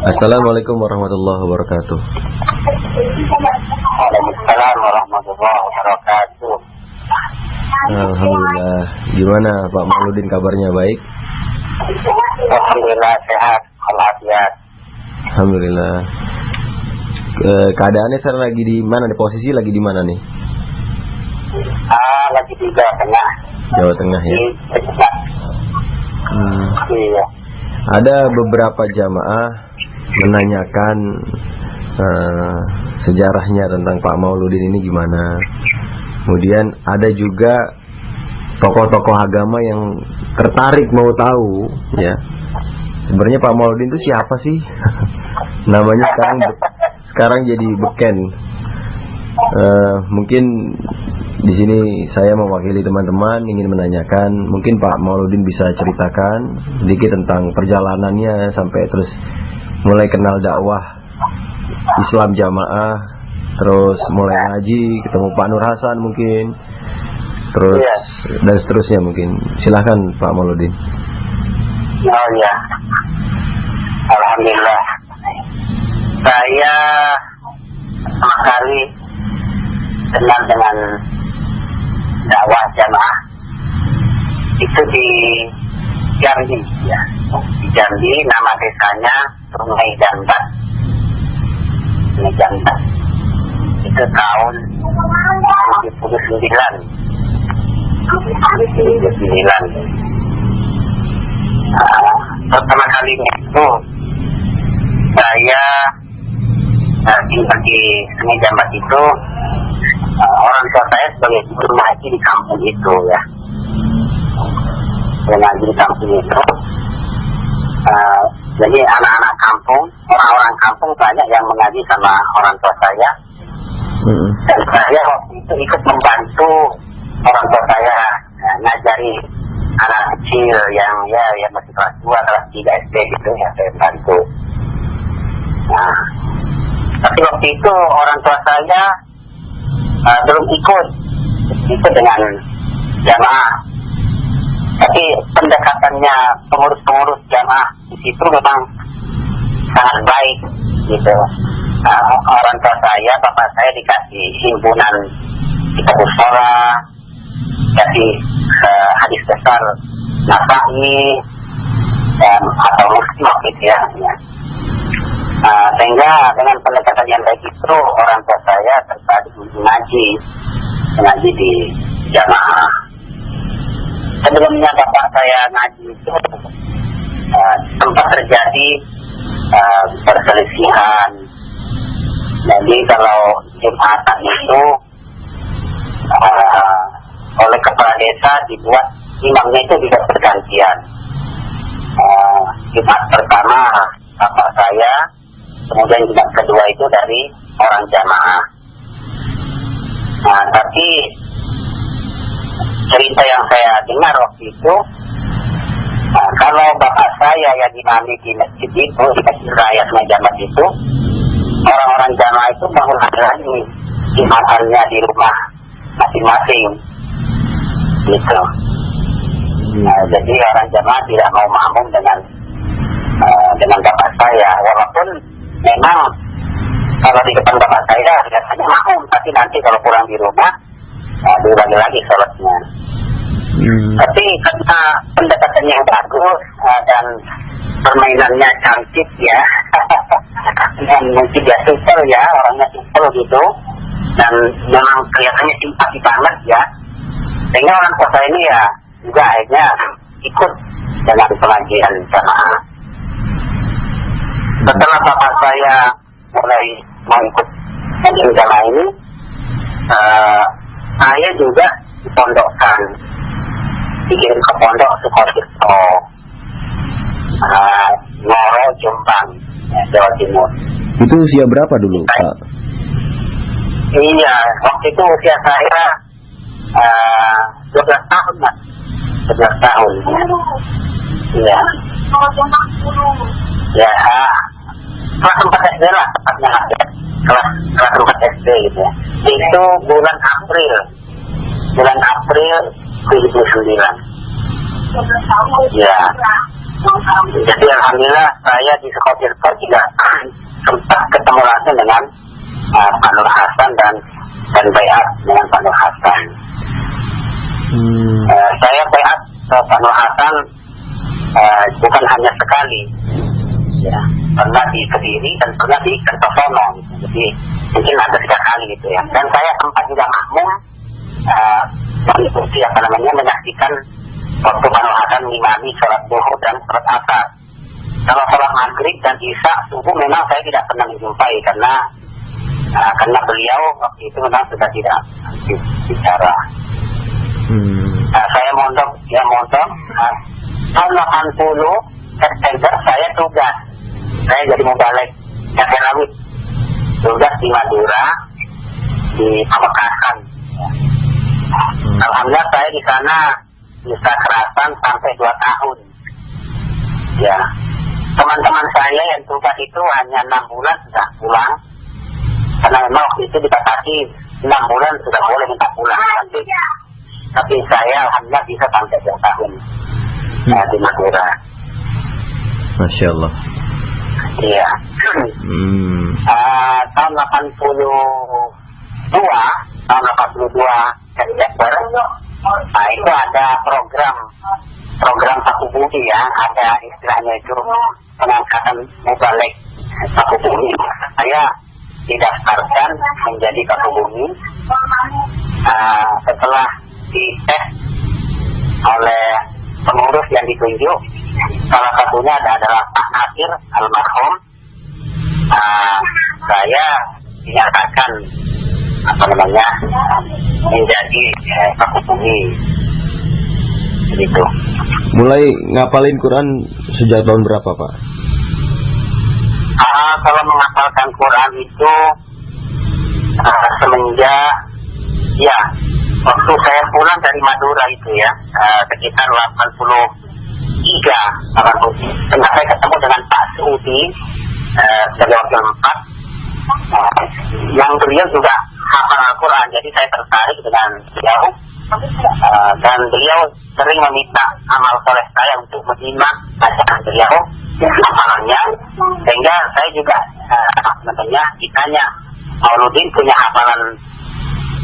Assalamualaikum warahmatullahi wabarakatuh. Waalaikumsalam warahmatullahi wabarakatuh. Alhamdulillah. Gimana Pak Mauludin, kabarnya baik? Alhamdulillah sehat, walafiat. Alhamdulillah. Keadaannya sekarang lagi di mana? Di posisi lagi di mana nih? Lagi di Jawa Tengah. Jawa Tengah ya. Iya. Ada beberapa jamaah menanyakan sejarahnya tentang Pak Mauludin ini gimana. Kemudian ada juga tokoh-tokoh agama yang tertarik mau tahu ya. Sebenarnya Pak Mauludin itu siapa sih? Namanya sekarang jadi beken. Mungkin di sini saya mewakili teman-teman ingin menanyakan, mungkin Pak Mauludin bisa ceritakan sedikit tentang perjalanannya sampai terus mulai kenal dakwah Islam jamaah, terus mulai ngaji, ketemu Pak Nur Hasan mungkin, terus dan seterusnya mungkin. Silahkan Pak Mauludin. Oh ya, alhamdulillah. Saya pertama kali kenal dengan dakwah jamaah itu di Jambi ya. Di Jambi, nama desanya Sungai Jambat. Sungai Jambat. Itu tahun 79. Pertama kalinya itu saya tinggal di Sungai Jambat itu. Orang tua saya sebagai guru ngaji di kampung itu ya. Ngaji di kampung itu. Jadi anak-anak kampung, orang-orang kampung banyak yang mengaji sama orang tua saya. Dan saya waktu itu ikut membantu orang tua saya ngajari anak kecil yang masih kelas 2, kelas 3 SD gitu ya, saya bantu. Nah, tapi waktu itu orang tua saya belum ikut dengan jamaah. Tapi pendekatannya pengurus-pengurus jamaah di situ memang sangat baik gitu. Orang tua saya, bapak saya dikasih himpunan kitabus shalah, dikasih hadis besar Nasa'i dan atau Muslim gitu ya. Sehingga dengan pendekatan yang baik itu orang tua saya tertarik ngaji di jamaah. Sebelumnya bapak saya ngaji itu sempat terjadi perselisihan. Jadi kalau Jumatan itu oleh kepala desa dibuat imamnya itu bisa bergantian. Jumat pertama bapak saya, kemudian Jumat kedua itu dari orang jamaah. Nah, tapi cerita yang saya dengar waktu itu, kalau bapak saya yang imami di masjid itu, di masjid raya Sungai Jambat itu, orang-orang jamaah itu mengulangi imamannya di rumah masing-masing, gitu. Nah, jadi orang jamaah tidak mau makmum dengan bapak saya, walaupun memang kalau di depan bapak saya biasanya makmum, tapi nanti kalau pulang di rumah diulangi lagi sholatnya. Tapi karena pendekatan yang bagus dan permainannya cantik ya, dan mungkin dia simpel ya, orangnya simpel gitu, dan memang kelihatannya simpati banget ya, sehingga orang tua saya ini ya juga akhirnya ikut dengan pengajian jamaah. Setelah bapak saya mulai mengikut pengajian jamaah ini, saya juga dipondokkan, dikirim ke pondok Sukotirto, Ngoro, Jombang, Jawa Timur. Itu usia berapa dulu Pak? Iya, waktu itu usia saya 12 tahun Mas. 12 tahun. Iya. Ya, kelas 4 SD lah tepatnya ya. Kelas 4 SD gitu ya. Itu bulan April 2009. 12 tahun. Ya. Jadi alhamdulillah saya di sekolah Tirta juga sempat ketemu langsung dengan Pak Nur Hasan dan bayat dengan Pak Nur Hasan. Saya bayat Pak Nur Hasan bukan hanya sekali, ya, pernah di Kediri dan pernah di Kertosono, gitu. Jadi mungkin ada 3 kali gitu ya. Dan saya sempat juga makmum mengikuti menyaksikan waktu Pak Nur Hasan mengimami sholat duhur dan sholat asar. Kalau sholat maghrib dan isya subuh memang saya tidak pernah menjumpai karena beliau waktu itu memang sudah tidak bicara. Saya mondok tahun 80 September saya tugas. Saya jadi mubalik Jakarta, tugas di Madura di Pamekasan. Alhamdulillah saya di sana bisa kerasan sampai 2 tahun. Ya, teman-teman saya yang tugas itu hanya 6 bulan sudah pulang. Karena memang waktu itu dibatasi 6 bulan sudah boleh minta pulang. Tapi saya alhamdulillah bisa sampai 2 tahun di Madura. Masya Allah. Iya. Tahun 82 September, itu ada program Paku Bumi ya, ada istilahnya itu pengangkatan mubalik Paku Bumi. Saya didaftarkan menjadi Paku Bumi setelah dites oleh pengurus yang ditunjuk. Salah satunya adalah Pak Nasir almarhum. Saya dinyatakan menjadi Paku Bumi. Begitu. Mulai ngapalin Quran sejak tahun berapa, Pak? Kalau menghafalkan Quran itu semenjak ya waktu saya pulang dari Madura itu ya, sekitar 83. Karena saya ketemu dengan Pak Saudi sebagai wakil 4, yang beliau juga hafal Al-Quran, jadi saya tertarik dengan beliau, dan beliau sering meminta amal soleh saya untuk menyimak bacaan beliau, hafalannya, sehingga saya juga ditanya, Mauludin punya hafalan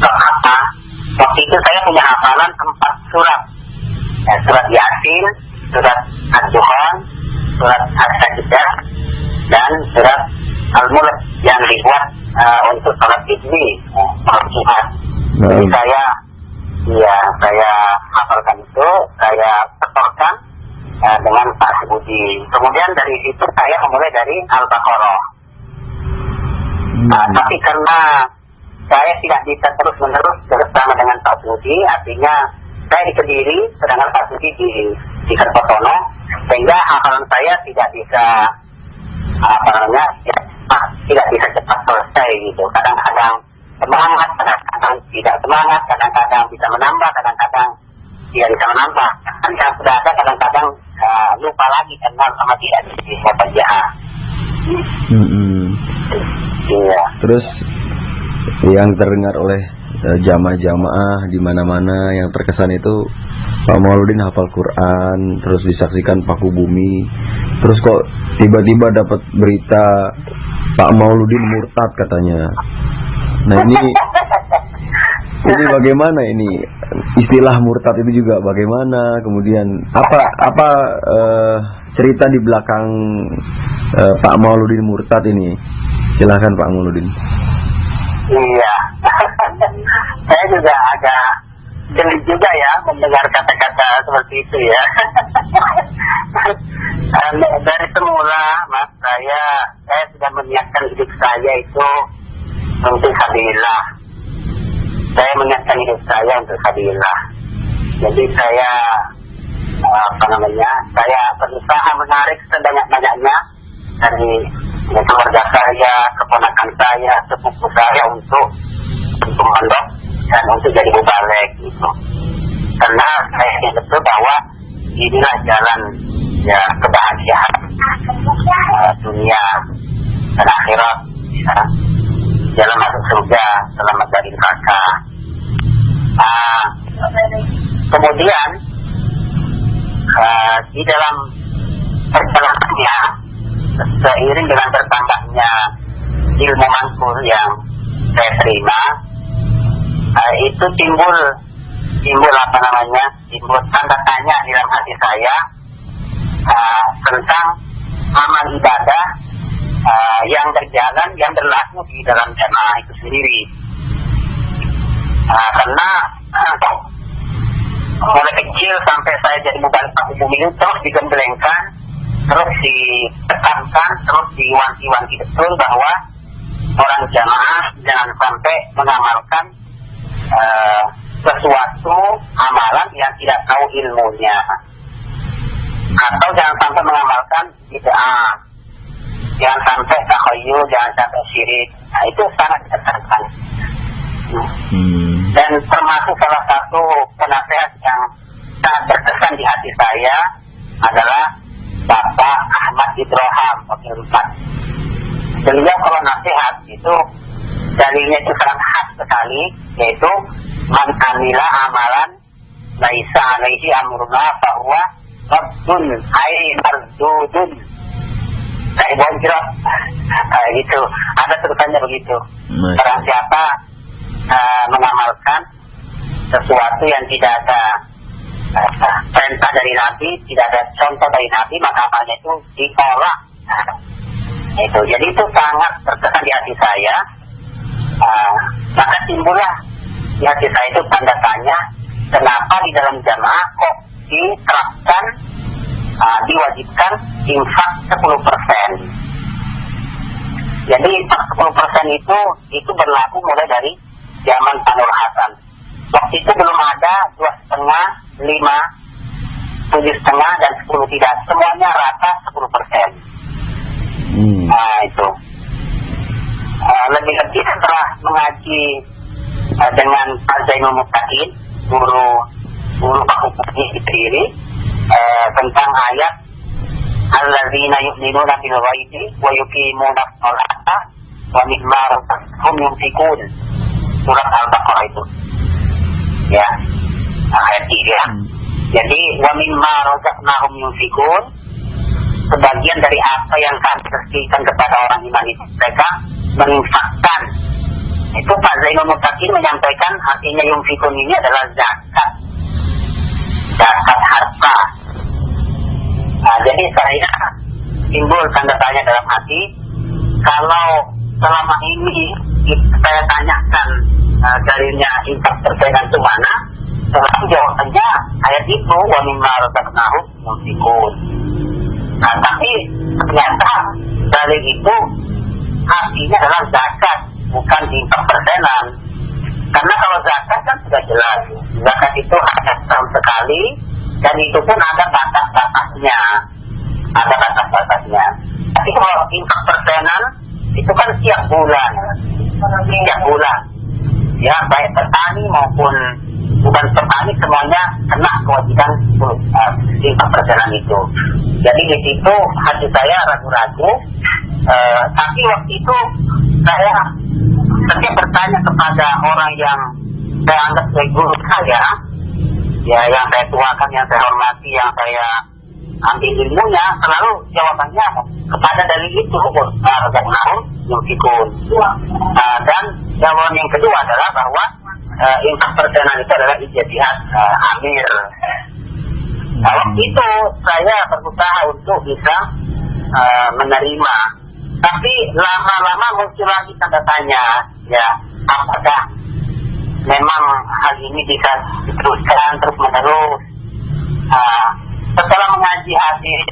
apa? Waktu itu saya punya hafalan 4 surat, surat Yasin, surat Ad-Duhan, surat As-Sajdah, dan surat Al-Mulk yang dibuat untuk sholat Idul Jumat. Jadi saya hafalkan itu, saya setorkan dengan Pak Budi. Kemudian dari situ saya memulai dari Al-Baqarah. Tapi karena saya tidak bisa terus-menerus bersama dengan Pak Budi, artinya saya di Kediri, sedangkan Pak Budi di Kertosono, sehingga hafalan saya tidak bisa tidak bisa cepat selesai gitu. Kadang-kadang semangat, kadang-kadang tidak semangat, kadang-kadang bisa menambah, kadang-kadang tidak bisa menambah. Yang sudah ada kadang-kadang lupa lagi karena sama tidak di Mutajah. Iya. Terus yang terdengar oleh jamaah-jamaah di mana-mana yang terkesan itu Pak Mauludin hafal Quran, terus disaksikan Paku Bumi, terus kok tiba-tiba dapat berita Pak Mauludin murtad katanya. Nah ini bagaimana ini istilah murtad itu juga bagaimana? Kemudian apa cerita di belakang Pak Mauludin murtad ini? Silahkan Pak Mauludin. Iya, saya juga agak geli juga ya mendengar kata-kata seperti itu ya. Dari semula, Mas, saya sudah menyiapkan hidup saya itu untuk sabilillah. Saya menyiapkan hidup saya untuk sabilillah. Jadi saya saya berusaha menarik sebanyak-banyaknya dari keluarga saya, keponakan saya, sepupu saya untuk mondok dan untuk jadi mubalik gitu. Karena saya yakin betul bahwa inilah jalan ya kebahagiaan dunia dan akhirat, ya. Jalan masuk surga, selamat dari neraka. Kemudian di dalam perjalanannya seiring dengan bertambahnya ilmu mankur yang saya terima, itu timbul timbul tanda tanya di dalam hati saya tentang amal ibadah yang berjalan, yang berlaku di dalam jamaah itu sendiri. Karena mulai kecil sampai saya jadi muballigh umum itu terus digemblengkan, terus ditekankan, terus diwanti-wanti betul bahwa orang jamaah jangan sampai mengamalkan sesuatu amalan yang tidak tahu ilmunya, atau jangan sampai mengamalkan bid'ah, jangan sampai takhayul, jangan sampai syirik. Nah, itu sangat ditekankan. Dan termasuk salah satu penasehat yang sangat berkesan di hati saya adalah Bapak Ahmad Ibrahim Wakil 4. Beliau kalau nasihat itu dalilnya itu sangat khas sekali, yaitu man amila amalan laisa alaihi amruna bahwa raddun ai mardudun. Saya bonjol gitu, ada tulisannya begitu. Barang siapa mengamalkan sesuatu yang tidak ada perintah dari Nabi, tidak ada contoh dari Nabi, maka amalnya itu ditolak. Itu, jadi itu sangat berkesan di hati saya. Maka timbullah di hati saya itu tanda tanya, kenapa di dalam jamaah kok diterapkan, diwajibkan infak 10%. Jadi infak 10% itu berlaku mulai dari zaman Tanur Hasan. Waktu itu belum ada 2,5, 5, 7,5 dan 10 tidak. Semuanya rata 10%. Nah itu. Lebih-lebih setelah mengaji dengan Pak Zainul Muttaqin, guru Fakultas Diri, tentang ayat alladzina yu'minuna bil ghaibi wa yuqimuna sholata wa mimma razaqnahum yunfiqun. Surat Al-Baqarah itu. Ya. Ayat 3. Jadi wa mimma razaqnahum yunfiqun, sebagian dari apa yang kami berikan kepada orang iman itu mereka menginfakkan. Itu Pak Zainul Muttaqin menyampaikan artinya yunfikun ini adalah zakat harta. Nah, jadi saya timbul tanda tanya dalam hati, kalau selama ini saya tanyakan dalilnya infak persenan itu mana, sekarang jawabannya ayat itu wa mimma razaqnahum yunfikun. Nah, tapi ternyata dalil itu artinya adalah zakat, bukan infak persenan. Karena kalau zakat kan sudah jelas, zakat itu ada setahun sekali, dan itu pun ada batas-batasnya. Tapi kalau infak persenan itu kan setiap bulan. Ya, baik petani maupun bukan petani semuanya kena kewajiban infak persenan itu. Jadi di situ hati saya ragu-ragu. Tapi waktu itu saya setiap bertanya kepada orang yang saya anggap sebagai guru saya, ya yang saya tuakan, yang saya hormati, yang saya ambil ilmunya, selalu jawabannya kepada dalil itu razaqnahum yunfikun. Dan jawaban yang kedua adalah bahwa infak persenan itu adalah ijtihad amir. Nah, waktu itu saya berusaha untuk bisa menerima, tapi lama-lama muncul lagi tanda tanya, ya apakah memang hal ini bisa diteruskan terus menerus. Setelah mengaji hadis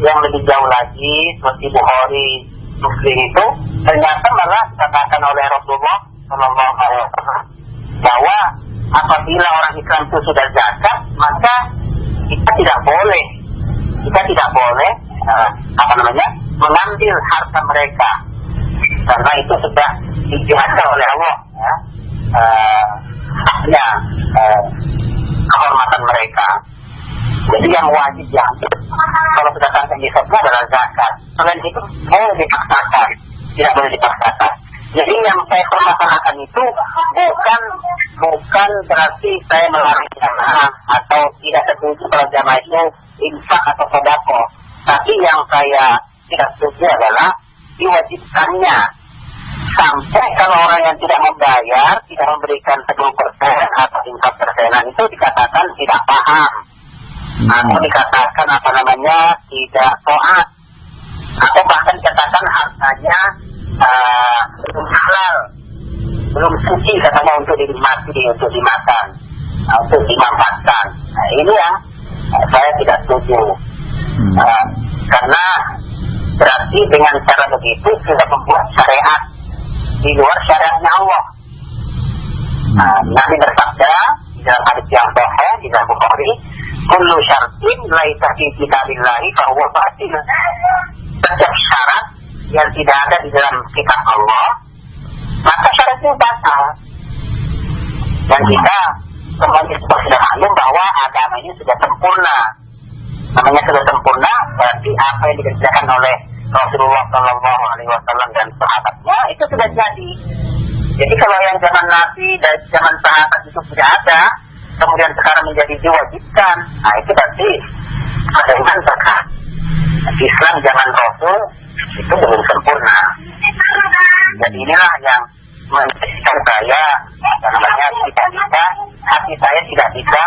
yang lebih jauh lagi seperti Bukhari, Muslim itu, ternyata malah dikatakan oleh Rasulullah SAW bahwa apabila orang Islam itu sudah zakat, maka kita tidak boleh mengambil harta mereka, karena itu sudah dijaga oleh Allah, haknya, kehormatan mereka. Jadi yang wajib diambil kalau sudah sampai nisabnya adalah zakat. Selain itu boleh dipaksakan, tidak boleh dipaksakan. Jadi yang saya permasalahkan itu bukan berarti saya melarang jamaah atau tidak setuju kalau jamaah itu infak atau sedekah. Tapi yang saya tidak setuju adalah diwajibkannya. Sampai kalau orang yang tidak membayar, tidak memberikan 10% atau 4%, itu dikatakan tidak paham. Atau dikatakan tidak taat. Atau bahkan dikatakan hartanya belum halal, belum suci katanya untuk dinikmati, untuk dimakan, untuk dimanfaatkan. Nah, ini yang saya tidak setuju. Karena berarti dengan cara begitu sudah membuat syariat di luar syariatnya Allah. Nabi bersabda di dalam hadis yang sahih di dalam Bukhari, "Kullu syartin laisa fi kitabillahi fa huwa batil." Setiap syarat yang tidak ada di dalam kitab Allah, maka syarat itu batal. Dan kita semuanya sudah maklum bahwa agama ini sudah sempurna. Namanya sudah sempurna, berarti apa yang dikerjakan oleh Rasulullah Shallallahu Alaihi Wasallam dan sahabatnya itu sudah jadi. Jadi kalau yang zaman Nabi dan zaman sahabat itu tidak ada, kemudian sekarang menjadi diwajibkan, nah itu berarti ada iman zakat. Islam zaman Rasul itu belum sempurna. Jadi inilah yang menjadikan saya hati saya tidak bisa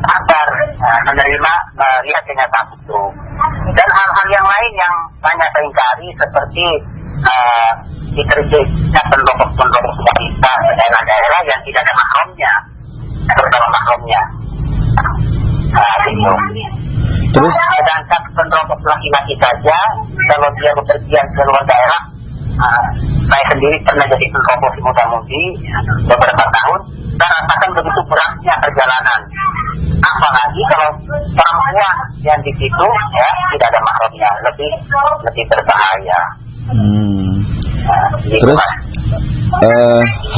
sabar menerima melihat kenyataan itu. Dan hal-hal yang lain yang banyak saya ingkari seperti diterjemahnya pendopo-pendopo wanita di daerah-daerah yang tidak ada mahramnya, terutama mahramnya. Terus sedangkan pendopo laki-laki saja, kalau dia bepergian ke luar daerah, saya sendiri pernah jadi pendopo di muda-mudi beberapa tahun, saya rasakan begitu beratnya perjalanan. Apalagi kalau perempuan yang di situ ya tidak ada mahramnya, lebih berbahaya. Terus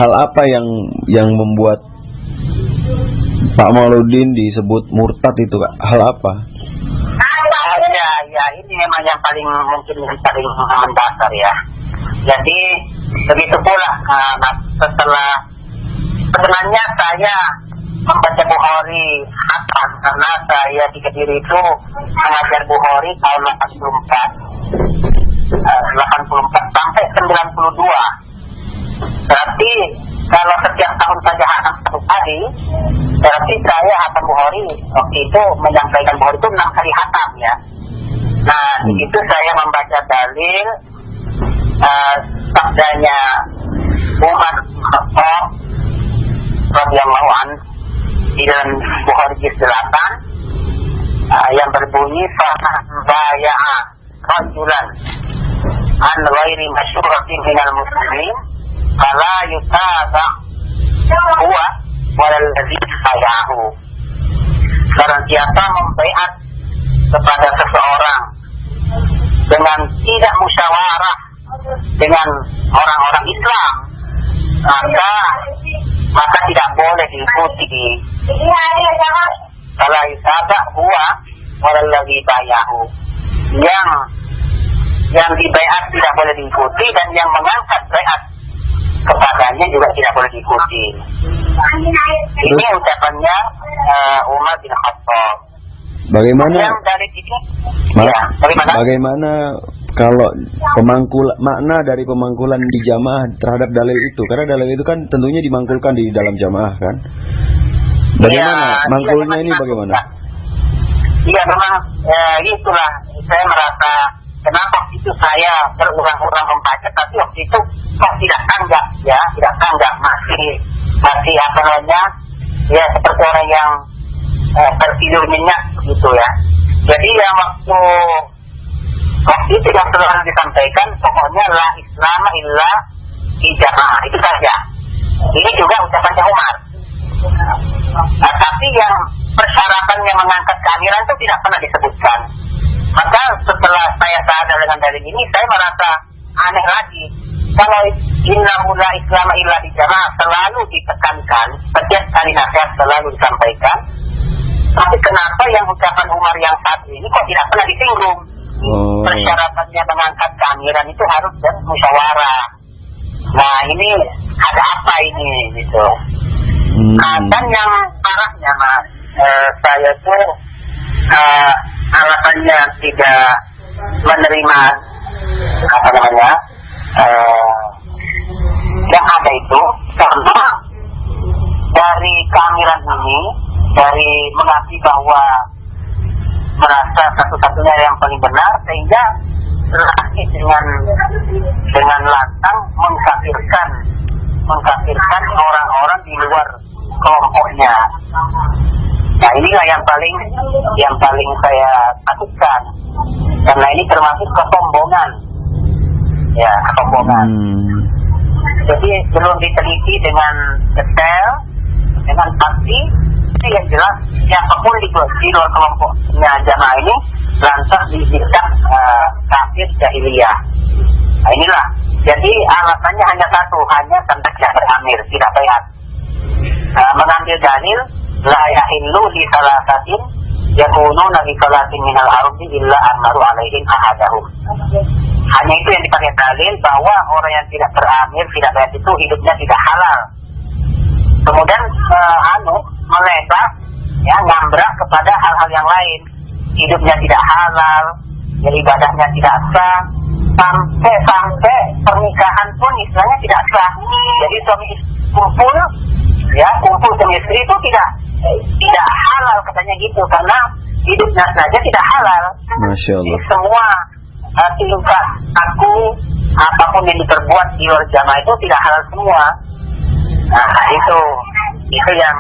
hal apa yang membuat Pak Mauludin disebut murtad itu, Kak? Hal apa? Ya ini memang yang paling mendasar ya. Jadi begitu pula setelah sebenarnya saya membaca Bukhari karena saya di Kediri itu mengajar Bukhari tahun 84 sampai 92. Berarti kalau setiap tahun saja hatam satu kali, berarti saya hatam Bukhari waktu itu menyampaikan Bukhari itu 6 kali hatam ya. Nah di situ saya membaca dalil sabdanya Umar bin Khattab radhiyallahu anhu di dalam Bukhari juz 8 yang berbunyi fahabaya'a rajulan an ghairi masyuratin minal muslimin fala yutaba huwa walal ladzi bayahu. Barang siapa membaiat kepada seseorang dengan tidak musyawarah dengan orang-orang Islam, maka tidak boleh diikuti. Kalau isabah huwa waladzi bayahu, yang dibaiat tidak boleh diikuti dan yang mengangkat baiat kepadanya juga tidak boleh diikuti. Ini ucapannya Umar bin Khattab. Bagaimana kalau makna dari pemangkulan di jamaah terhadap dalil itu? Karena dalil itu kan tentunya dimangkulkan di dalam jamaah kan? Bagaimana mangkulnya ini bagaimana? Iya memang itulah saya merasa kenapa itu saya berulang-ulang membaca, tapi waktu itu kok tidak tanggap masih apa namanya ya seperti orang yang tertidur nyenyak gitu ya. Jadi yang waktu itu yang selalu disampaikan pokoknya la Islam illa ijamaah, itu saja. Ini juga ucapannya Umar. Nah, tapi yang persyaratannya mengangkat keamiran itu tidak pernah disebutkan. Maka setelah saya sadar dengan dalil ini, saya merasa aneh lagi. Kalau innahu la Islam illa ijamaah selalu ditekankan, setiap kali nasihat selalu disampaikan. Tapi kenapa yang ucapan Umar yang satu ini kok tidak pernah disinggung? Persyaratannya mengangkat keamiran itu harus musyawarah. Nah ini ada apa ini gitu? Dan yang parahnya Mas, saya tuh alasannya tidak menerima apa namanya yang ada itu, karena dari kehamilan ini, dari mengakui bahwa merasa satu-satunya yang paling benar, sehingga lagi dengan lantang mengkafirkan orang-orang di luar kelompoknya. Nah, inilah yang paling saya takutkan, karena ini termasuk kesombongan, ya, kesombongan. Jadi belum diteliti dengan detail, dengan pasti, itu yang jelas siapapun di luar kelompoknya jamaah ini lantas didikap kafir jahiliyah. Nah, inilah. Jadi alasannya hanya satu, hanya tentang tidak beramir, tidak bayat. Mengambil dalil la yahillu li salasatin yakununa bi salatin minal ardi illa amaru alaihim ahadahum. Hanya itu yang dipakai dalil, bahwa orang yang tidak beramir, tidak bayat itu hidupnya tidak halal. Kemudian melebar, ya, ngambrak kepada hal-hal yang lain. Hidupnya tidak halal, ibadahnya tidak sah, sampai pernikahan pun istilahnya tidak sah. Jadi suami kumpul suami istri itu tidak halal katanya gitu, karena hidupnya saja tidak halal. Masya Allah. Jadi semua tingkah aku apapun yang diperbuat di luar jamaah itu tidak halal semua. Nah, itu yang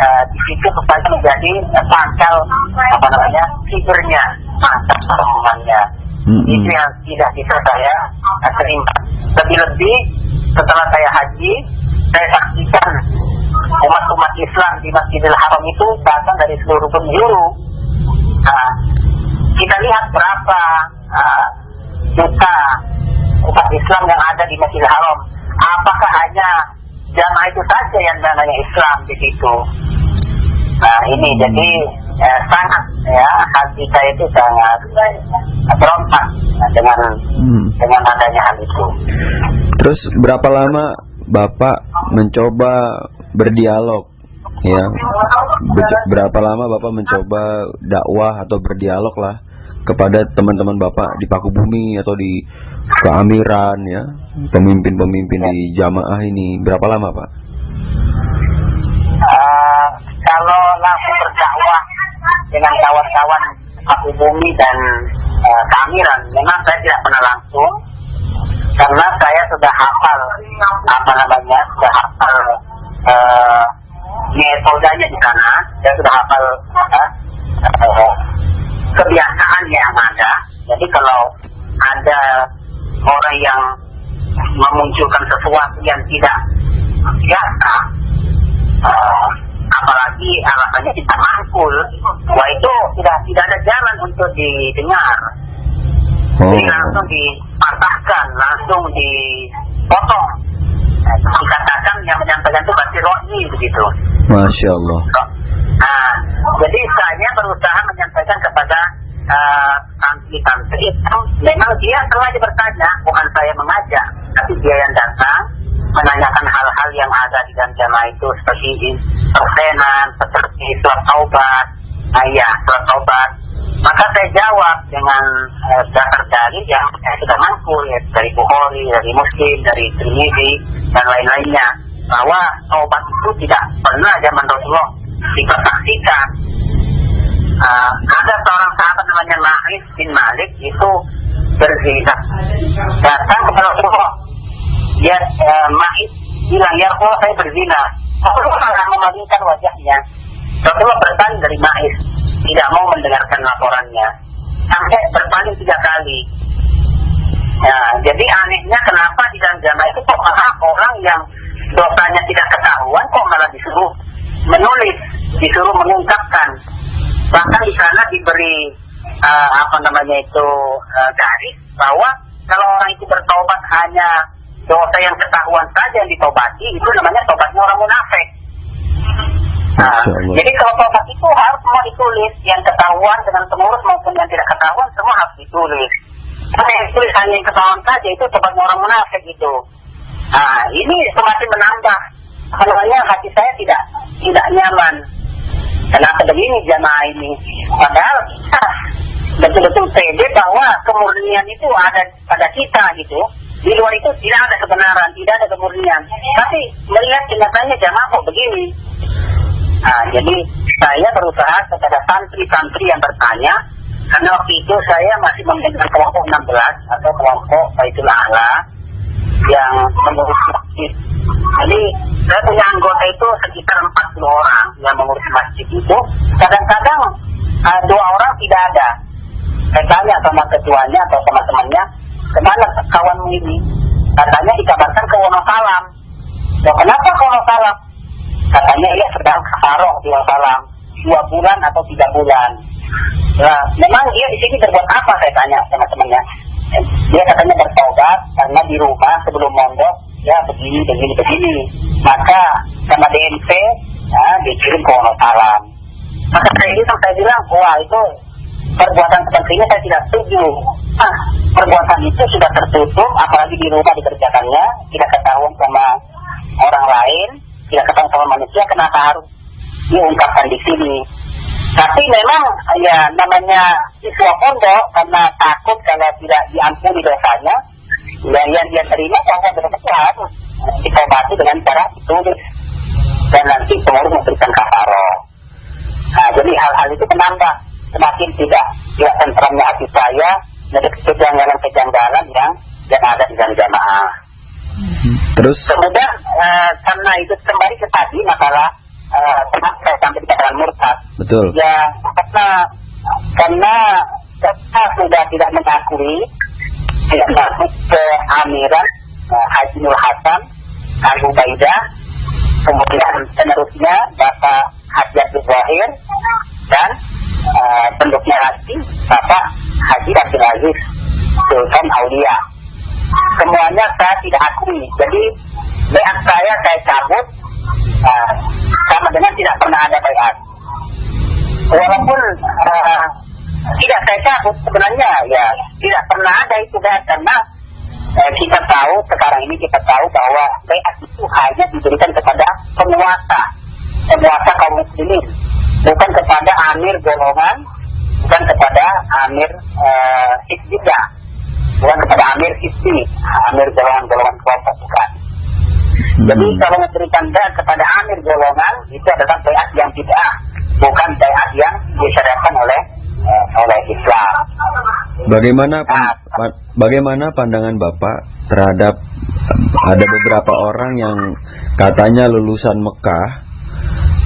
di situ supaya menjadi pangkal fibernya, pangkal perempuannya. Itu yang tidak bisa saya terima. Lebih-lebih setelah saya haji, saya saksikan umat Islam di Masjidil Haram itu datang dari seluruh penjuru. Nah, kita lihat berapa juta umat Islam yang ada di Masjidil Haram. Apakah hanya jamaah itu saja yang namanya Islam di situ? Nah, ini jadi sangat, ya, hati saya itu sangat berontak dengan adanya hal itu. Terus berapa lama Bapak mencoba berdialog, ya? Berapa lama Bapak mencoba dakwah atau berdialog lah kepada teman-teman Bapak di Pakubumi atau di keamiran, ya, pemimpin-pemimpin di jamaah ini? Berapa lama, Pak? Kalau langsung berdakwah dengan kawan-kawan Pakubumi dan keamiran, memang saya tidak pernah langsung, karena saya sudah hafal metodenya di sana. Saya sudah hafal kebiasaannya yang ada. Jadi kalau ada orang yang memunculkan sesuatu yang tidak biasa, apalagi alasannya kita mangkul, wah, itu tidak ada jalan untuk didengar. Jadi langsung dipatahkan, langsung dipotong. Dikatakan yang menyampaikan itu pasti rohni begitu. Masya Allah. Nah, jadi saya berusaha menyampaikan kepada santri-santri itu, memang dia sengaja bertanya, bukan saya mengajak, tapi dia yang datang menanyakan hal-hal yang ada di dalam jamaah itu, seperti persenan, seperti surat taubat. Surat taubat. Maka saya jawab dengan dasar dalil yang saya sudah mangkul, ya, dari Bukhari, dari Muslim, dari Tirmidzi dan lain-lainnya, bahwa taubat itu tidak pernah zaman Rasulullah dipersaksikan. Ada seorang sahabat namanya Ma'is bin Malik itu berzina, datang kepada Rasulullah. Dia Ma'is bilang, ya Rasulullah, saya berzina. Rasulullah memalingkan wajahnya. Rasulullah berpaling dari Ma'is, tidak mau mendengarkan laporannya, sampai berpaling 3 kali. Nah, jadi anehnya kenapa di dalam jamaah itu kok malah orang yang dosanya tidak ketahuan kok malah disuruh menulis, disuruh mengungkapkan. Bahkan di sana diberi garis bahwa kalau orang itu bertobat hanya dosa yang ketahuan saja yang ditobati, itu namanya tobatnya orang munafik. Nah, jadi kalau tobat itu harus semua ditulis, yang ketahuan dengan pengurus maupun yang tidak ketahuan semua harus ditulis. Karena yang tulis hanya yang ketahuan saja itu tobatnya orang munafik itu. Nah, ini semakin menambah, karena hati saya tidak nyaman. Kenapa begini jamaah ini? Padahal betul-betul pede bahwa kemurnian itu ada pada kita gitu. Di luar itu tidak ada kebenaran, tidak ada kemurnian. Tapi melihat kenyataannya jamaah kok begini. Nah, jadi saya berusaha kepada santri-santri yang bertanya, karena waktu itu saya masih memimpin kelompok 16 atau kelompok Baitul A'la yang mengurus masjid. Jadi saya punya anggota itu sekitar 40 orang yang mengurus masjid itu. Kadang-kadang 2 orang tidak ada. Saya tanya sama ketuanya atau sama temannya, kemana kawanmu ini? Katanya dikabarkan ke Wonosalam. Loh, kenapa ke Wonosalam? Katanya ia sedang kafaroh di Wonosalam 2 bulan atau 3 bulan. Nah, memang dia di sini berbuat apa? Saya tanya sama temannya. Dia katanya bertobat karena di rumah sebelum mondok ya begini. Maka sama DNP dikirim ke Wonosalam. Maka saya bilang, wah itu perbuatan seperti ini saya tidak setuju. Perbuatan itu sudah tertutup, apalagi di rumah dikerjakannya, tidak ketahuan sama orang lain, tidak ketahuan sama manusia, kenapa harus diungkapkan di sini? Tapi memang ya namanya siswa pondok, karena takut kalau tidak diampuni dosanya, ya yang dia terima bahwa benar-benar harus ditobati dengan cara ditulis dan nanti pengurus memberikan kafaroh. Nah, jadi hal-hal itu menambah semakin tidak tentramnya hati saya dari kejanggalan-kejanggalan yang ada di dalam jamaah. Terus kemudian karena itu kembali ke tadi masalah kenapa saya sampai dikatakan murtad. betul. Ya karena kita sudah tidak mengakui, tidak masuk ke amiran Haji Nur Hasan Abu Baidah, kemudian penerusnya Bapak Haji Abdul Zahir dan penduknya lagi Bapak Haji Abdul Aziz Sultan Aulia. Semuanya saya tidak akui. Jadi baiat saya cabut sama dengan tidak pernah ada baiat. Walaupun tidak saya cabut sebenarnya ya tidak pernah ada itu baiat karena kita tahu sekarang ini bahwa baiat itu hanya diberikan kepada penguasa kaum muslimin, bukan kepada amir golongan, bukan kepada amir hizbiyah, bukan kepada amir hizbi, amir golongan kelompok, bukan. Jadi kalau memberikan baiat kepada amir golongan itu adalah baiat yang bid'ah, bukan baiat yang disyariatkan oleh Islam. Bagaimana pandangan Bapak terhadap ada beberapa orang yang katanya lulusan Mekah,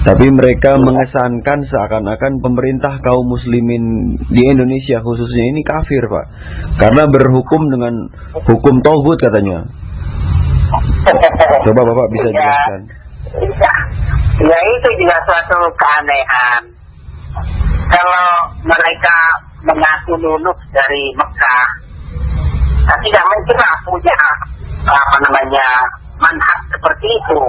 tapi mereka mengesankan seakan-akan pemerintah kaum muslimin di Indonesia khususnya ini kafir, Pak, karena berhukum dengan hukum tauhid katanya. Coba Bapak bisa jelaskan. Ya itu juga suatu keanehan. Kalau mereka mengaku lulus dari Mekah, tidak mungkin punya manhaj seperti itu.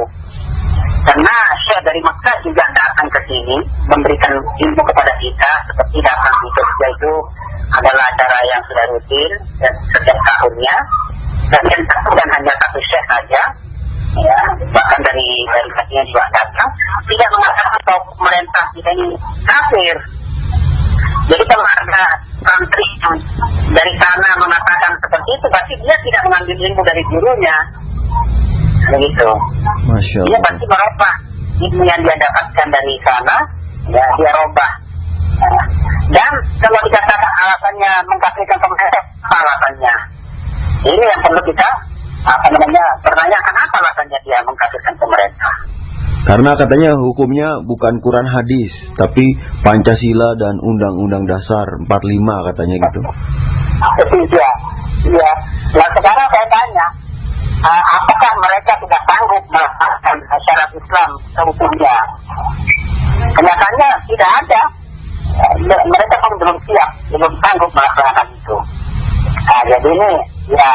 Karena Syekh dari Mekah juga datang ke sini memberikan ilmu kepada kita, seperti datang di Jogja itu adalah acara yang sudah rutin dan setiap tahunnya. Dan yang satu dan hanya satu Syekh saja, ya, bahkan dari Madinah juga datang, tidak mengatakan bahwa pemerintah kita ini kafir. Jadi kalau ada santri dari sana mengatakan seperti itu, pasti dia tidak mengambil ilmu dari gurunya. Begitu. Masya Allah. Dia pasti merubah ilmu yang dia dapatkan dari sana, ya dia robah. Dan kalau dikatakan alasannya mengkafirkan pemerintah, apa alasannya? Ini yang perlu kita pertanyakan, apa alasannya dia mengkafirkan pemerintah? Karena katanya hukumnya bukan Quran hadis, tapi Pancasila dan Undang-Undang Dasar 45 katanya gitu. Iya. Nah sekarang saya tanya, apakah mereka sudah sanggup melaksanakan syarat Islam seutuhnya? Kenyataannya tidak ada. Mereka pun belum siap, belum sanggup melaksanakan itu. Nah, jadi ini ya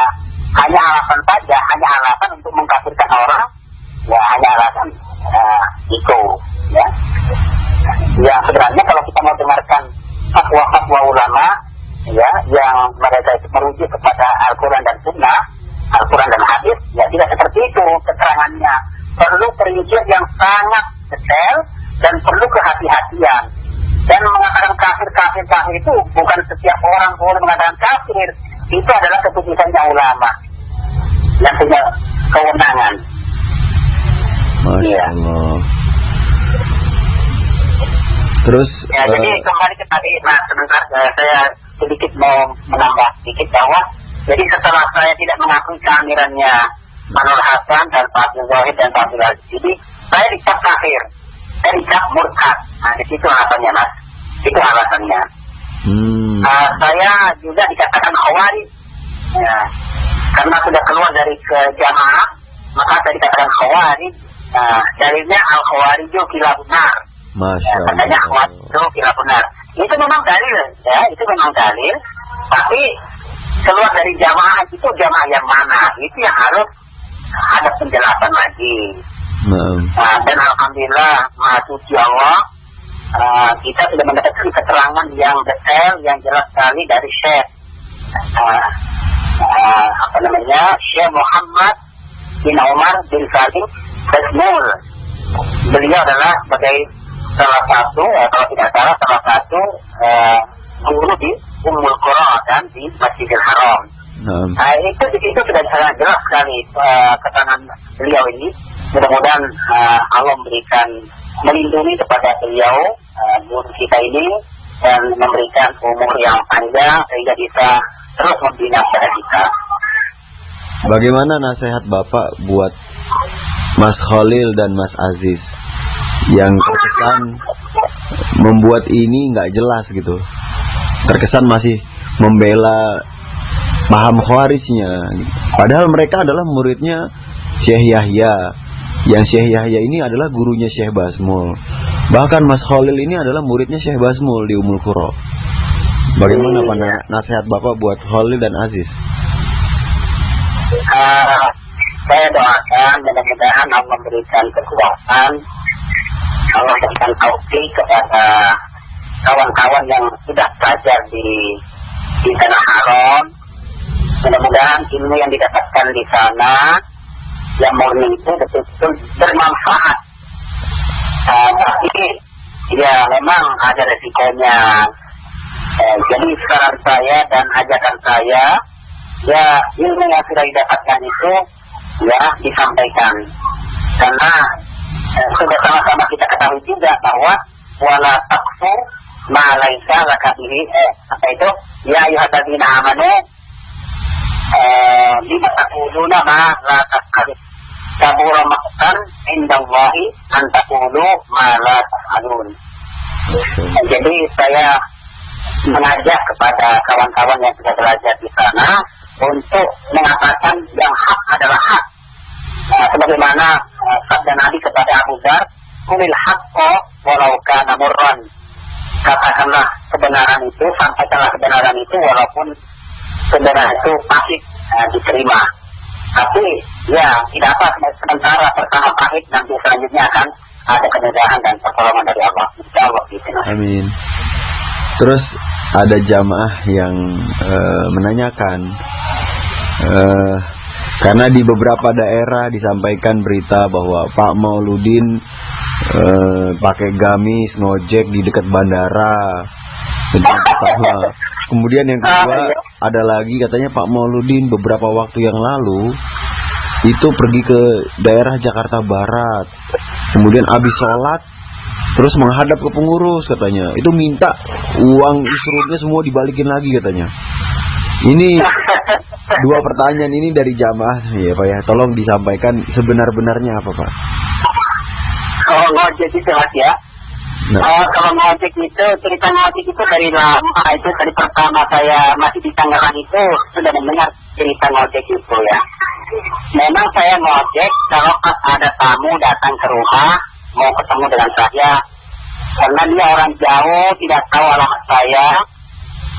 hanya alasan saja, hanya alasan untuk mengkafirkan orang, ya hanya alasan itu. Ya. Ya sebenarnya kalau kita mau dengarkan fatwa-fatwa ulama, ya yang mereka itu merujuk kepada Al-Quran dan Sunnah, Al-Quran dan hadis, ya tidak seperti itu keterangannya. Perlu perincian yang sangat detail dan perlu kehati-hatian. Dan mengatakan kafir itu bukan setiap orang boleh mengatakan kafir. Itu adalah keputusannya ulama yang punya kewenangan. Masya Allah. Terus ya, jadi kembali ke tadi, nah sebentar saya sedikit mau menambah sedikit bahwa jadi setelah saya tidak mengakui kehamilannya Manul Hasan dan Pak Abdul Wahid dan Pak Abdul Aziz, jadi saya dicap kafir, saya dicap murtad. Nah di situ alasannya mas, itu alasannya. Saya juga dikatakan khawarij, ya, karena sudah keluar dari ke jamaah, maka saya dikatakan khawarij. Dalilnya al-khawariju kilabunar. Katanya khawariju kilabunar. Itu memang dalil, ya, itu memang dalil. Tapi keluar dari jamaah itu jamaah yang mana? Itu yang harus ada penjelasan lagi. Dan alhamdulillah, maha suci Allah, kita sudah mendapatkan keterangan yang detail, yang jelas sekali dari Syekh Syekh Muhammad bin Umar bin Salim Basmul. Beliau adalah sebagai salah satu, kalau tidak salah, salah satu guru di Ummul Qura dan di Masjidil Haram. Itu sudah sangat jelas sekali keterangan beliau ini. Mudah-mudahan Allah memberikan melindungi kepada beliau, guru kita ini, dan memberikan umur yang panjang sehingga bisa terus membina pada kita. Bagaimana nasihat Bapak buat Mas Khalil dan Mas Aziz yang terkesan membuat ini nggak jelas gitu, terkesan masih membela paham khawarijnya, padahal mereka adalah muridnya Syekh Yahya, yang Syekh Yahya ini adalah gurunya Syekh Basmul. Bahkan Mas Khalil ini adalah muridnya Syekh Basmul di Ummul Qura. Bagaimana nasihat Bapak buat Khalil dan Aziz? Saya doakan mudah-mudahan Allah memberikan kekuatan, Allah memberikan taufik kepada kawan-kawan yang sudah belajar di tanah haram. Mudah-mudahan ilmu yang didapatkan di sana yang murni itu betul-betul bermanfaat. Tapi ya memang ada resikonya. Jadi saran saya dan ajakan saya, ya ilmu yang sudah didapatkan itu ya disampaikan, karena sudah sama-sama kita ketahui juga bahwa wala taqfu ma laisa laka bihi apa itu ya ayyuhalladzina amanu lima taquluna ma la taf'alun kabura maqtan indallahi an taqulu ma la taf'alun. Jadi saya mengajak kepada kawan-kawan yang sudah belajar di sana untuk mengatakan yang hak adalah hak. Sebagaimana sabda Nabi kepada Abu Dzar, "Qulil haqqo walau kana murran." Katakanlah kebenaran itu, sampaikanlah kebenaran itu walaupun kebenaran itu pahit diterima. Tapi ya tidak apa, sementara pertama pahit, nanti selanjutnya akan ada kemudahan dan pertolongan dari Allah. Insyaallah gitu. Amin. Terus ada jamaah yang menanyakan, karena di beberapa daerah disampaikan berita bahwa Pak Mauludin pakai gamis ngojek di dekat bandara. Kemudian yang kedua ada lagi katanya Pak Mauludin beberapa waktu yang lalu itu pergi ke daerah Jakarta Barat, kemudian habis sholat terus menghadap ke pengurus katanya, itu minta uang isrurnya semua dibalikin lagi katanya. Ini dua pertanyaan ini dari jamaah ya Pak ya, tolong disampaikan sebenar-benarnya apa Pak? Kalau ngojek itu mas ya, kalau ngojek itu, cerita ngojek itu dari lama, itu dari pertama saya masih di Tangerang itu sudah mendengar cerita ngojek itu ya. Memang saya ngojek kalau ada tamu datang ke rumah mau ketemu dengan saya, karena dia orang jauh, tidak tahu alamat saya,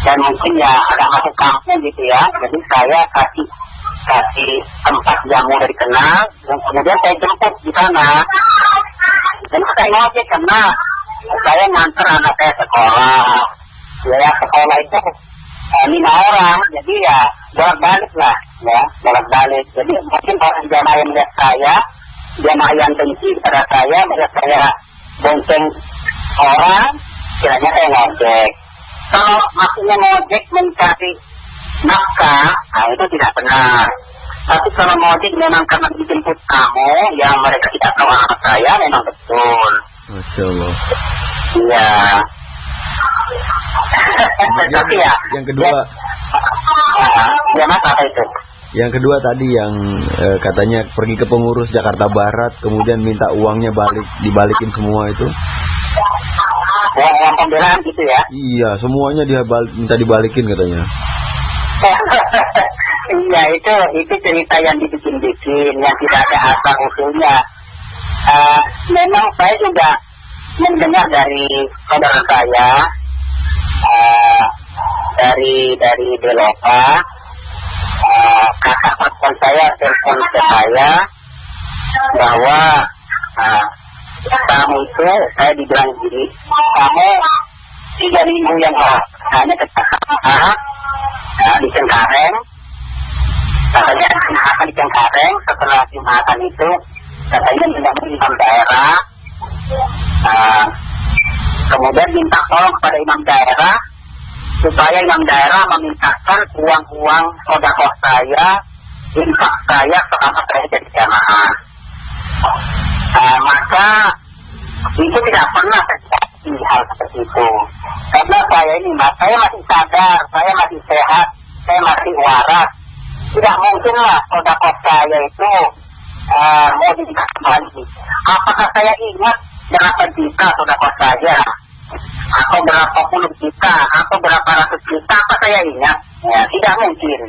dan mungkin ya agak masuk kampung gitu ya. Jadi saya kasih tempat jamu dari kenal, dan kemudian saya jemput di sana. Dan saya ngojek karena saya nganter anak saya sekolah. Ya sekolah itu 5 orang, jadi ya bolak-balik lah, ya bolak-balik. Jadi mungkin orang jamaah yang melihat saya, jamaah yang benci kepada saya, melihat saya bonceng orang, Kiranya saya ngojek. Kalau maksudnya ngojek mencari nafkah, nah itu tidak benar. Tapi kalau ngojek memang karena dijemput kamu, yang mereka tidak tahu alamat saya, memang betul. Masya Allah. Iya. Tapi ya. Yang kedua. Ya mas, apa itu? Yang kedua tadi yang katanya pergi ke pengurus Jakarta Barat, kemudian minta uangnya dibalikin semua itu. Uang pembelaan gitu ya? Iya, semuanya dia minta dibalikin katanya. Iya, itu cerita yang dibikin-bikin, yang tidak ada asal usulnya. Memang saya juga mendengar dari saudara saya, dari Belopa, kakak paspor saya telepon ke saya bahwa kamu itu, saya dibilang gini, kamu 3.000 yang hanya ke di Cengkareng, katanya Jumatan di Cengkareng. Setelah Jumatan itu katanya minta imam daerah, kemudian minta tolong kepada imam daerah supaya imam daerah memintakan uang-uang sedekah saya, infak saya selama saya jadi jamaah. Maka itu tidak pernah terjadi hal seperti itu. Karena saya ini, saya masih sadar, saya masih sehat, saya masih waras. Tidak mungkinlah sedekah saya itu mau diberikan kembali. Apakah saya ingat berapa juta sedekah saya, atau berapa puluh juta, atau berapa ratus juta? Apa saya ingat? Ya, tidak mungkin.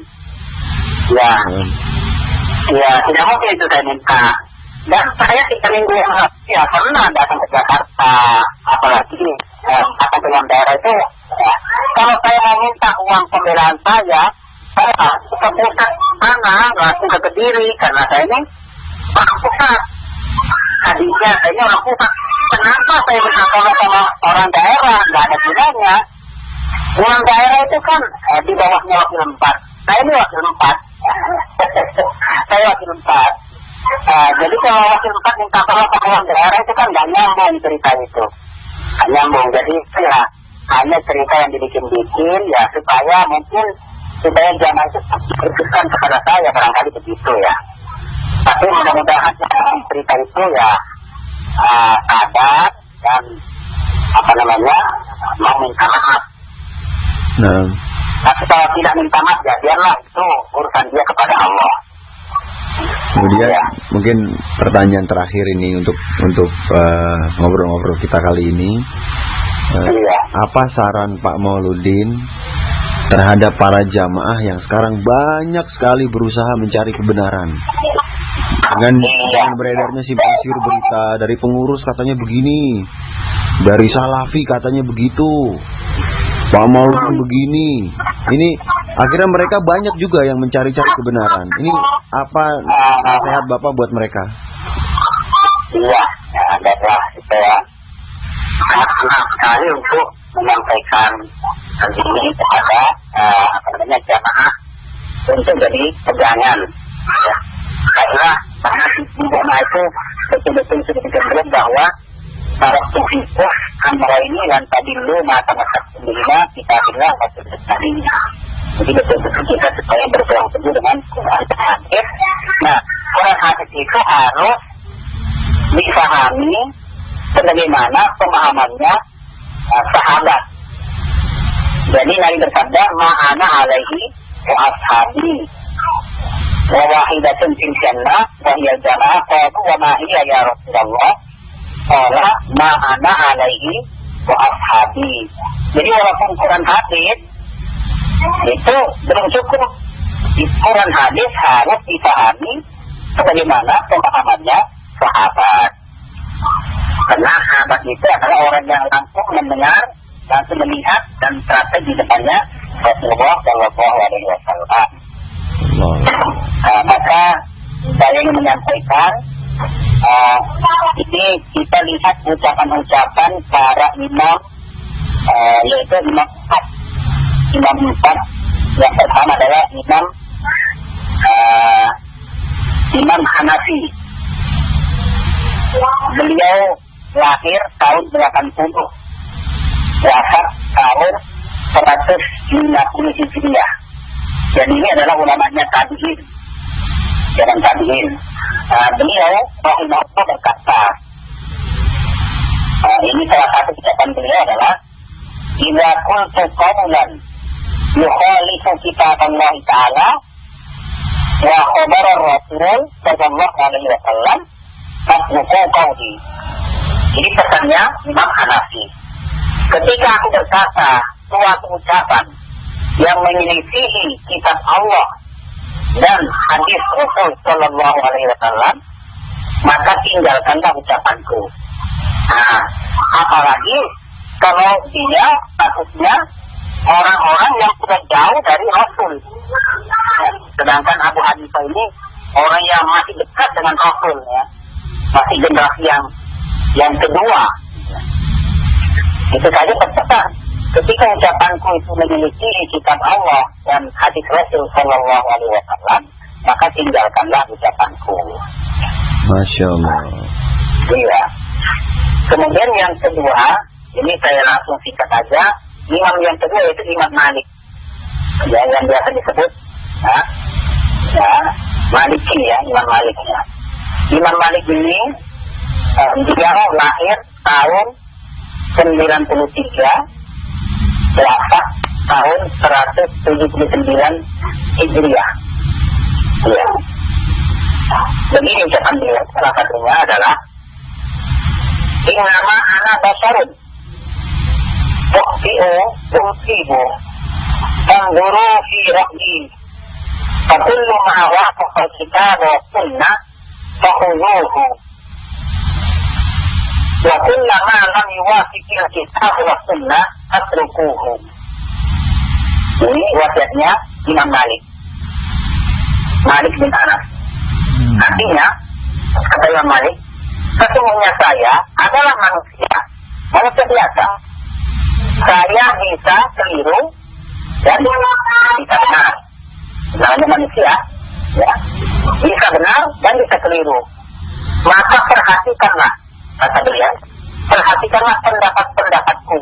Ya, tidak mungkin itu saya minta. Dan saya 3 minggu yang lalu ya pernah datang ke Jakarta, apalagi datang ke daerah itu. Ya. Kalau saya mau minta uang pembelaan saya ke pusat sana, langsung ke Kediri, karena saya ini orang pusat. Tadinya saya ini orang pusat. Kenapa saya minta tolong sama orang daerah? Nggak ada gunanya. Orang daerah itu kan di bawahnya wakil 4. Saya ini wakil 4. Saya wakil 4. Jadi kalau wakil 4 minta tolong sama orang daerah itu kan nggak nyambung cerita itu. Nggak nyambung. Jadi ya hanya cerita yang dibikin-bikin ya supaya jamaah itu berkesan kepada saya, barangkali begitu ya. Tapi mudah-mudahan cerita itu ya sadar dan mau minta maaf. Nah. Tapi kalau tidak minta maaf ya biarlah, itu urusan dia kepada Allah. Kemudian mungkin pertanyaan terakhir ini untuk ngobrol-ngobrol kita kali ini. Apa saran Pak Mauludin terhadap para jamaah yang sekarang banyak sekali berusaha mencari kebenaran? Dengan beredarnya simpang siur berita dari pengurus katanya begini, dari Salafi katanya begitu, Pak Mauludin begini. Ini akhirnya mereka banyak juga yang mencari-cari kebenaran. Ini apa nasihat Bapak buat mereka? Iya, adalah saya sangat senang sekali untuk menyampaikan hal ini kepada jamaah untuk jadi pegangan. Ya. Karena jamaah itu betul-betul sudah bahwa para sufiqah amra ini yang tadi lu mata sendirinya kita bilang tadinya. Jadi betul-betul kita supaya berpegang teguh dengan Quran dan hadis. Nah, Quran hadis itu harus dipahami sebagaimana pemahamannya sahabat. Jadi Nabi bersabda, ma'ana alaihi wa ashabi wa wahidatun fil jannah wa hiya jamaah qalu wa ma hiya ya Rasulullah qala ma'ana alaihi wa ashabi. Jadi walaupun Quran hadis itu belum cukup. Di Quran hadis harus dipahami sebagaimana pemahamannya sahabat. Karena sahabat itu adalah orang yang langsung mendengar, langsung melihat dan praktek di depannya Rasulullah Shallallahu Alaihi Wasallam. Maka saya ingin menyampaikan, ini kita lihat ucapan-ucapan para imam, yaitu imam 4. Yang pertama adalah Imam Hanafi. Beliau lahir tahun 80. wafat tahun 150 Hijriah. Dan ini adalah ulamanya tabi'in. Jalan tabi'in. Beliau rahimahullah berkata, ini salah satu ucapan beliau adalah, "Idza qultu qawlan yukhalifu kitab Allah Ta'ala wa khabar Rasul sallallahu alaihi wasallam fatruku qawli." Ini pesannya Imam Hanafi. Ketika aku berkata suatu ucapan yang menyelisihi kitab Allah dan hadis Rasul sallallahu alaihi wasallam, maka tinggalkanlah ucapanku. Nah, apalagi kalau dia statusnya orang-orang yang sudah jauh dari Rasul. Sedangkan Abu Hanifah ini orang yang masih dekat dengan Rasul, ya, masih generasi yang kedua. Itu saja terpesan. Ketika ucapanku itu memiliki kitab Allah dan hadis Rasul sallallahu alaihi wasallam, maka tinggalkanlah ucapanku. Masya Allah. Iya. Kemudian yang kedua, ini saya langsung singkat saja. Imam yang kedua itu Imam Malik, ya, yang biasa disebut Maliki, ya, Imam Malik, ya. Imam Malik ini dia lahir tahun 93, wafat tahun 179 Hijriah. Ya. Begini ucapan beliau, salah satunya adalah, "Innama ana basarun ukhti'u usibu tanzuru fi ra'yi fakullu ma wafaqa al-kitab wa sunnah fakhuzuhu wa kullu ma lam yuwafiq al-kitab wa sunnah fatrukuhu." Ini wasiatnya Imam Malik bin Anas. Artinya, kata Imam Malik, sesungguhnya saya adalah manusia biasa. Saya bisa keliru dan bisa benar. Namanya manusia, ya, bisa benar dan bisa keliru. Maka perhatikanlah, kata beliau, perhatikanlah pendapat-pendapatku.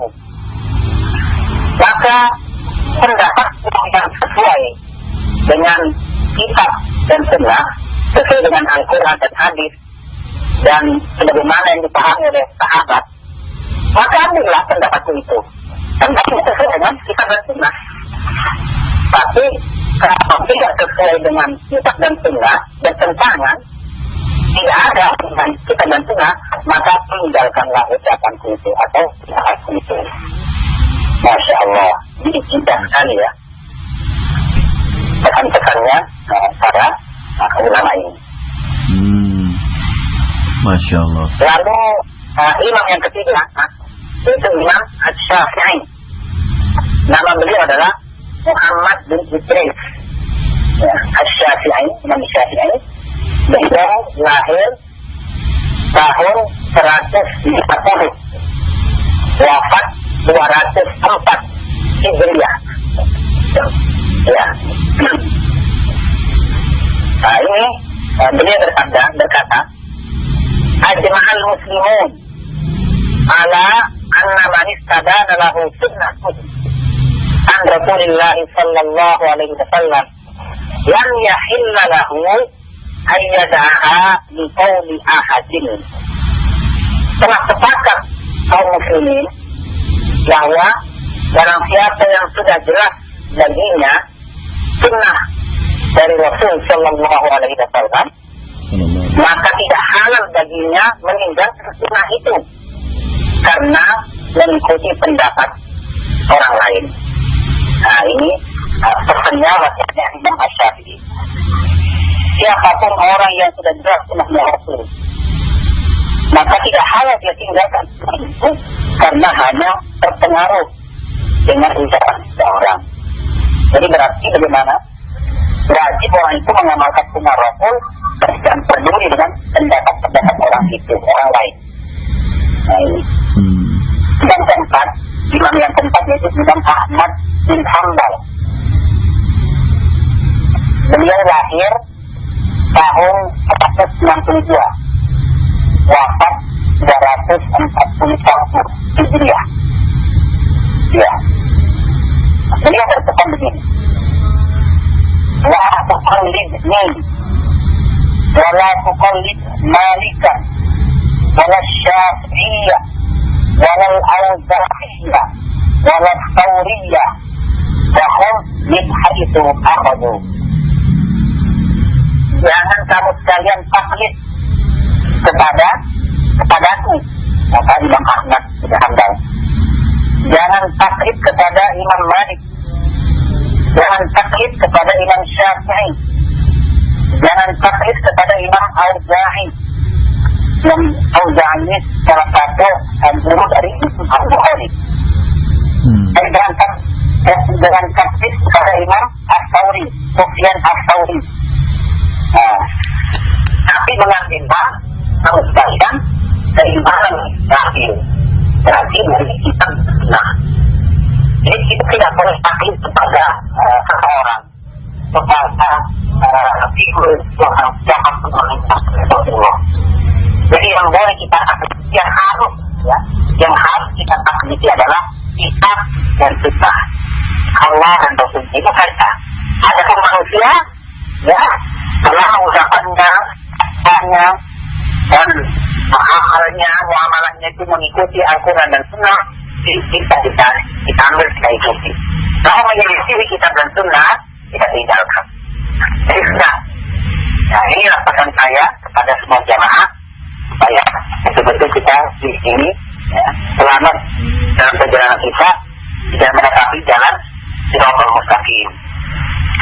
Maka pendapat yang sesuai dengan kitab dan sunnah, sesuai dengan Al-Quran dan hadis, dan sebagaimana yang dipahami oleh sahabat, maka ambillah pendapatku itu. Pendapatku sesuai dengan kitab dan sunnah. Tapi kalau tidak sesuai dengan kitab dan sunnah, bertentangan, tidak ada dengan kitab dan sunnah, maka tinggalkanlah ucapanku itu atau pendapatku itu. Masya Allah, ini cinta sekali, ya, pesan-pesannya para ulama ini. Masya Allah. Lalu imam yang ketiga itu Imam Asy-Syafi'i. Nama beliau adalah Muhammad bin Idris, ya, Asy-Syafi'i, Imam Asy-Syafi'i. Beliau lahir tahun 140, wafat 204 Hijriah. Ya. Nah, ini beliau berkata, "Ajma'al muslimun ala anna man istadana lahu sunnatun an Rasulillah sallallahu alaihi wasallam yang yahilla lahu ayyadaha li qawli ahadin." Telah sepakat kaum muslimin bahwa barang siapa yang sudah jelas baginya sunnah dari Rasul sallallahu alaihi wasallam, maka tidak halal baginya meninggalkan sunnah itu karena mengikuti pendapat orang lain. Nah, ini pesannya wasiatnya Imam Asy-Syafi'i. Siapapun orang yang sudah jelas sunnahnya Rasul, maka tidak halal dia tinggalkan sunnah itu karena hanya terpengaruh dengan ucapan seseorang. Jadi berarti bagaimana? Wajib orang itu mengamalkan sunnah Rasul dan peduli dengan pendapat-pendapat orang itu, orang lain. Nah, ini. Yang keempat, imam yang keempat yaitu Imam Ahmad bin Hanbal. Beliau lahir tahun 492, wafat 241 Hijriah. Ya. Beliau berpesan begini. La tuqallidni wa la tuqallid Malikan wala Syafi'iyah wala Al-Awza'iyah wala Thawriyah wa khudh min haitsu akhadhu. Jangan kamu sekalian taklid kepadaku, kata Imam Ahmad bin Hanbal. Jangan taklid kepada Imam Malik. Jangan taklid kepada Imam Syafi'i. Jangan taklid kepada Imam Auza'i. Yang Auza'i ini salah satu guru dari Imam Al-Bukhari. Jangan taklid kepada Imam As-Sawri, Sufyan As-Sawri. Tapi mengambil kamu sekalian keimbangan terakhir. Berarti dari kita jadi kita tidak boleh taklid kepada seseorang, kepada figur Rasulullah. Jadi yang boleh kita taklid, yang harus kita taklid adalah kitab dan sunnah Allah dan Rasul. Itu saja. Adapun manusia, ya, telah ucapannya, dan akalnya, muamalahnya itu mengikuti Al-Quran dan Sunnah, kita ambil, kita ikuti. Kalau menyelisih kitab dan Sunnah, kita tinggalkan. Jadi sudah. Nah, inilah pesan saya kepada semua jamaah, supaya betul-betul kita di sini, ya, selamat dalam perjalanan kita, tidak menetapi jalan Shiratal Mustaqim.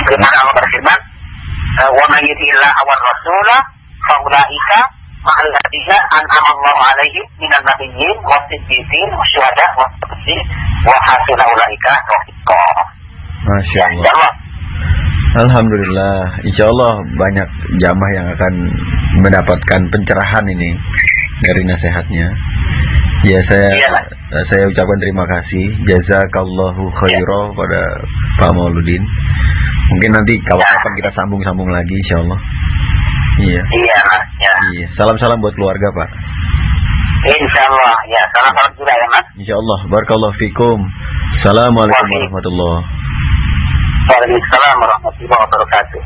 Firman Allah berfirman, wa man yuti'illah wa rasulah faulaika ma'alladzina an'ama Allahu 'alaihim minan nabiyyin was-siddiqin wasyuhada was-shalihin wa hasuna ulaika rafiqa. Masya Allah. Alhamdulillah, insya Allah banyak jamaah yang akan mendapatkan pencerahan ini dari nasihatnya. Ya, saya ucapkan terima kasih, jazakallahu khairah pada Pak Mauludin. Mungkin nanti kapan kita sambung lagi, insya Allah. Iya. Iya, Mas. Ya. Iya. Salam-salam buat keluarga, Pak. Insya Allah. Ya, salam-salam juga ya, Mas. Insya Allah. Barakallahu fikum. Assalamualaikum warahmatullahi wabarakatuh. Waalaikumsalam warahmatullahi wabarakatuh.